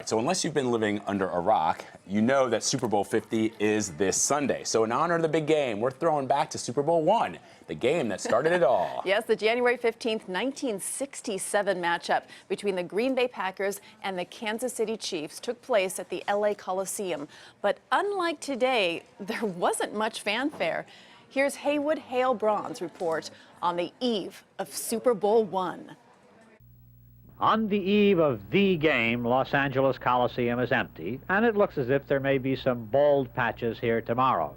so unless you've been living under a rock, you know that Super Bowl 50 is this Sunday. So in honor of the big game, we're throwing back to Super Bowl I, the game that started it all. Yes, the January 15th, 1967 matchup between the Green Bay Packers and the Kansas City Chiefs took place at the LA Coliseum. But unlike today, there wasn't much fanfare. Here's Haywood Hale-Braun's report on the eve of Super Bowl I. On the eve of the game, Los Angeles Coliseum is empty, and it looks as if there may be some bald patches here tomorrow.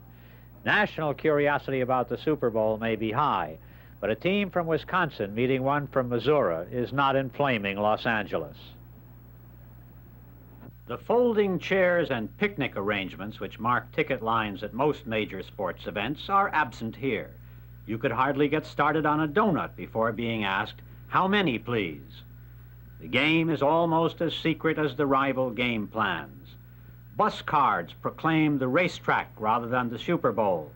National curiosity about the Super Bowl may be high, but a team from Wisconsin meeting one from Missouri is not inflaming Los Angeles. The folding chairs and picnic arrangements which mark ticket lines at most major sports events are absent here. You could hardly get started on a donut before being asked, "How many, please?" The game is almost as secret as the rival game plans. Bus cards proclaim the racetrack rather than the Super Bowl,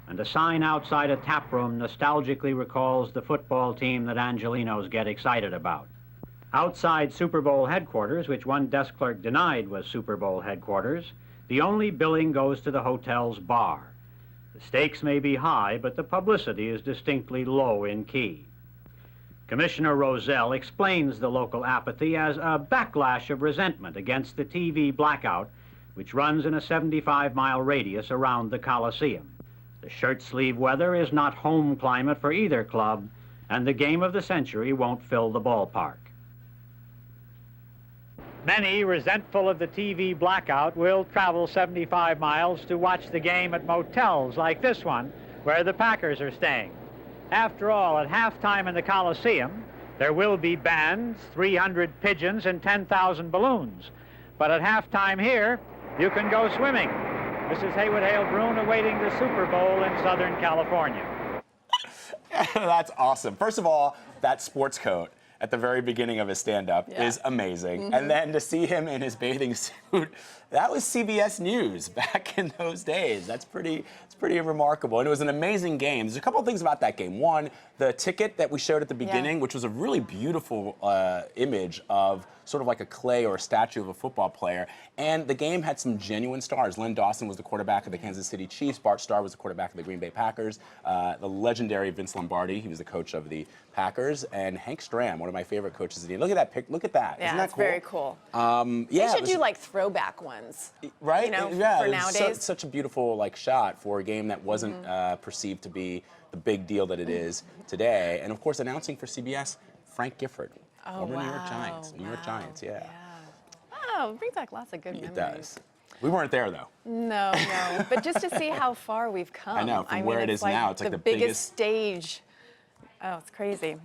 and a sign outside a tap room nostalgically recalls the football team that Angelinos get excited about. Outside Super Bowl headquarters, which one desk clerk denied was Super Bowl headquarters, the only billing goes to the hotel's bar. The stakes may be high, but the publicity is distinctly low in key. Commissioner Rozelle explains the local apathy as a backlash of resentment against the TV blackout, which runs in a 75-mile radius around the Coliseum. The shirt-sleeve weather is not home climate for either club, and the game of the century won't fill the ballpark. Many, resentful of the TV blackout, will travel 75 miles to watch the game at motels like this one, where the Packers are staying. After all, at halftime in the Coliseum, there will be bands, 300 pigeons, and 10,000 balloons. But at halftime here, you can go swimming. This is Haywood Hale-Braun awaiting the Super Bowl in Southern California. That's awesome. First of all, that sports coat at the very beginning of his stand-up is amazing. And then to see him in his bathing suit, that was CBS News back in those days. It's pretty remarkable. And it was an amazing game. There's a couple of things about that game. One, the ticket that we showed at the beginning, which was a really beautiful image of sort of like a clay or a statue of a football player. And the game had some genuine stars. Len Dawson was the quarterback of the Kansas City Chiefs. Bart Starr was the quarterback of the Green Bay Packers. The legendary Vince Lombardi, he was the coach of the Packers. And Hank Stram, one of my favorite coaches of the game. Look at that pic. Look at that. Yeah, Isn't that that's cool? very cool. Yeah, they should do like throwback ones. Right? You know, yeah, for nowadays. Such a beautiful shot for a game that wasn't perceived to be the big deal that it is today. And of course, announcing for CBS, Frank Gifford, former New York Giants. New York Giants, yeah. Oh, it brings back lots of good memories. It does. We weren't there though. No, no. But just to see how far we've come. I know, from where it is like now, it's like the biggest stage. Oh, it's crazy.